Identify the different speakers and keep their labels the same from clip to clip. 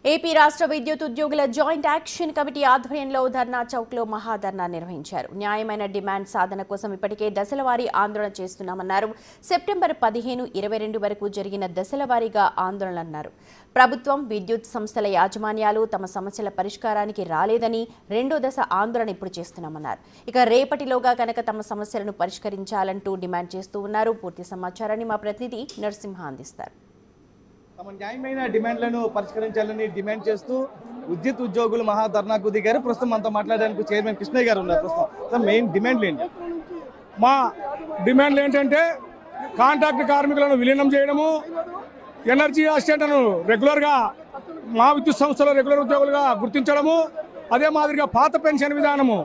Speaker 1: AP రాష్ట్ర విద్యుత్ ఉద్యోగుల జాయింట్ యాక్షన్ కమిటీ ఆధ్వర్యంలో ధర్నా చౌక్లో మహాధర్నా నిర్వహించారు. న్యాయమైన డిమాండ్ సాధన కోసం ఇప్పటికే దశలవారీ ఆందోళన చేస్తున్నామన్నారు. సెప్టెంబర్ 15, 22 వరకు జరిగిన దశలవారీగా ఆందోళనన్నారు. ప్రభుత్వం, విద్యుత్ సంస్థల యాజమాన్యాలు తమ సమస్యల పరిష్కారానికి రాలేదని రెండో దశ ఆందోళన ఇప్పుడు చేస్తున్నామన్నారు. ఇక రేపటిలోగా కనుక తమ సమస్యలను పరిష్కరించాలంటూ డిమాండ్ చేస్తూ ఉన్నారు. పూర్తి సమాచారాన్ని మా ప్రతినిధి నరసింహ అందిస్తారు.
Speaker 2: తమ న్యాయమైన డిమాండ్లను పరిష్కరించాలని డిమాండ్ చేస్తూ విద్యుత్ ఉద్యోగులు మహాధర్నాకు దిగారు. ప్రస్తుతం మనతో మాట్లాడడానికి చైర్మన్ కృష్ణయ్య గారు ఉన్నారు. ప్రస్తుతం మెయిన్ డిమాండ్లు ఏంటి?
Speaker 3: మా డిమాండ్లు ఏంటంటే కాంట్రాక్ట్ కార్మికులను విలీనం చేయడము, ఎనర్జీ అసిస్టెంట్లను రెగ్యులర్గా మా విద్యుత్ సంస్థలో రెగ్యులర్ ఉద్యోగులుగా గుర్తించడము, అదే మాదిరిగా పాత పెన్షన్ విధానము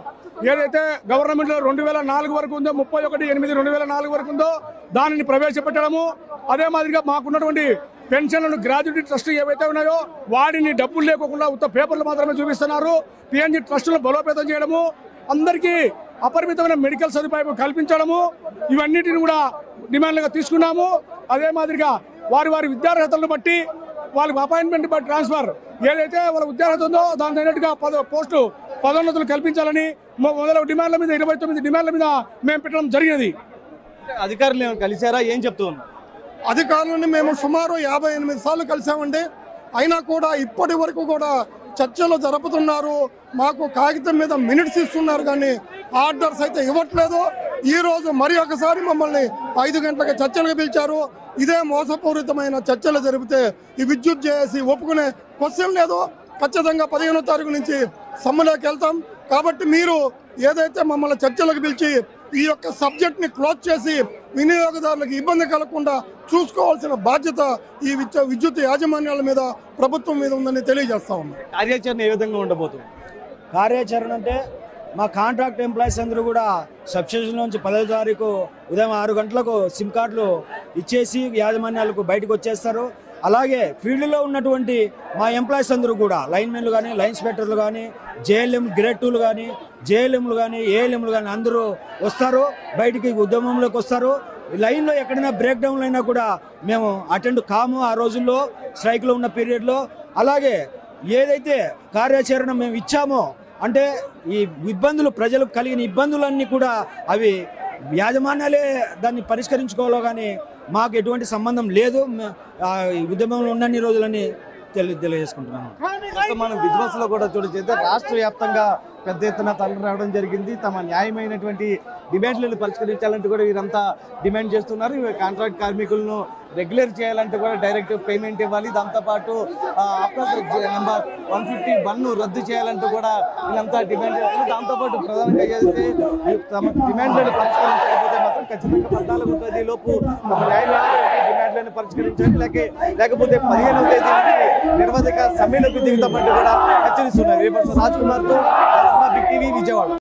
Speaker 3: ఏదైతే గవర్నమెంట్లో 2004 వరకు ఉందో, 31/8/2004 వరకు ఉందో దానిని ప్రవేశపెట్టడము, అదే మాదిరిగా మాకున్నటువంటి పెన్షన్లను గ్రాడ్యుయేటీ ట్రస్ట్ ఏవైతే ఉన్నాయో వాటిని డబ్బులు లేకుండా ఉత్త పేపర్లు మాత్రమే చూపిస్తున్నారు. పిఎన్జి ట్రస్టులను బలోపేతం చేయడము, అందరికీ అపరిమితమైన మెడికల్ సదుపాయం కల్పించడము, ఇవన్నిటిని కూడా డిమాండ్లుగా తీసుకున్నాము. అదే మాదిరిగా వారి విద్యార్హతలను బట్టి వాళ్ళకి అపాయింట్మెంట్ బట్టి ట్రాన్స్ఫర్ ఏదైతే వాళ్ళ విద్యార్హత ఉందో దాని తగినట్టుగా పోస్టు పదోన్నతులు కల్పించాలని మొదలగు డిమాండ్ల మీద 29 డిమాండ్ల మీద మేము పెట్టడం జరిగినది.
Speaker 2: అధికారులు కలిసారా? ఏం చెప్తూ ఉన్నారు?
Speaker 4: అధికారులను మేము సుమారు 58 సార్లు కలిసామండి. అయినా కూడా ఇప్పటి వరకు కూడా చర్చలు జరుపుతున్నారు. మాకు కాగితం మీద మినిట్స్ ఇస్తున్నారు కానీ ఆర్డర్స్ అయితే ఇవ్వట్లేదు. ఈ రోజు మరి ఒకసారి మమ్మల్ని 5 గంటలకు చర్చలకు పిలిచారు. ఇదే మోసపూరితమైన చర్చలు జరిపితే ఈ విద్యుత్ చేసి ఒప్పుకునే క్వశ్చన్ లేదు. ఖచ్చితంగా 15వ తారీఖు నుంచి సమ్మెలోకి వెళ్తాం. కాబట్టి మీరు ఏదైతే మమ్మల్ని చర్చలకు పిలిచి ఈ యొక్క సబ్జెక్ట్ని క్లోజ్ చేసి వినియోగదారులకు ఇబ్బంది కలగకుండా చూసుకోవాల్సిన బాధ్యత ఈ విద్యుత్ యాజమాన్యాల మీద, ప్రభుత్వం మీద ఉందని తెలియజేస్తా ఉన్నాం.
Speaker 2: కార్యాచరణ ఏ విధంగా ఉండబోతుంది?
Speaker 5: కార్యాచరణ అంటే మా కాంట్రాక్ట్ ఎంప్లాయీస్ అందరూ కూడా సబ్స్టేషన్ నుంచి 10వ తారీఖు ఉదయం 6 గంటలకు సిమ్ కార్డులు ఇచ్చేసి యాజమాన్యాలకు బయటకు వచ్చేస్తారు. అలాగే ఫీల్డ్లో ఉన్నటువంటి మా ఎంప్లాయీస్ అందరూ కూడా లైన్మెన్లు కానీ, లైన్ ఇన్స్పెక్టర్లు కానీ, జేఎల్ఎం గ్రేడ్ 2లు కానీ, జేఎల్ఎంలు కానీ, ఏఎల్ఎంలు కానీ అందరూ వస్తారు, బయటికి ఉద్యమంలోకి వస్తారు. లైన్లో ఎక్కడైనా బ్రేక్ డౌన్లు అయినా కూడా మేము అటెండ్ కాము ఆ రోజుల్లో, స్ట్రైక్లో ఉన్న పీరియడ్లో. అలాగే ఏదైతే కార్యాచరణ మేము ఇచ్చామో అంటే ఈ ఇబ్బందులు, ప్రజలకు కలిగిన ఇబ్బందులన్నీ కూడా అవి యాజమాన్యాలే దాన్ని పరిష్కరించుకోవాలో కానీ మాకు ఎటువంటి సంబంధం లేదు. ఉద్యమంలో ఉన్నన్ని రోజులని తెలియజేసుకుంటున్నాను.
Speaker 2: మనం విధ్వంసలో కూడా చోటు చేస్తే రాష్ట్ర వ్యాప్తంగా పెద్ద ఎత్తున తరలి రావడం జరిగింది. తమ న్యాయమైనటువంటి డిమాండ్లను పరిష్కరించాలంటూ కూడా వీరంతా డిమాండ్ చేస్తున్నారు. కాంట్రాక్ట్ కార్మికులను రెగ్యులర్ చేయాలంటే కూడా డైరెక్ట్ పేమెంట్ ఇవ్వాలి. దాంతోపాటు నెంబర్ 151 రద్దు చేయాలంటూ కూడా వీళ్ళంతా డిమాండ్ చేస్తున్నారు. దాంతోపాటు ప్రధానంగా చేస్తే తమ డిమాండ్లను పరిష్కరించకపోతే మాత్రం ఖచ్చితంగా 14వ తేదీలోపు తమ న్యాయమైనటువంటి డిమాండ్లను పరిష్కరించాలి, లేకపోతే 15వ తేదీ నిర్వాధిక సమ్మెలకు దిగుతామంటూ కూడా హెచ్చరిస్తున్నారు. రాజ్ కుమార్ తో బిగ్ టీవీ, విజయవాడ.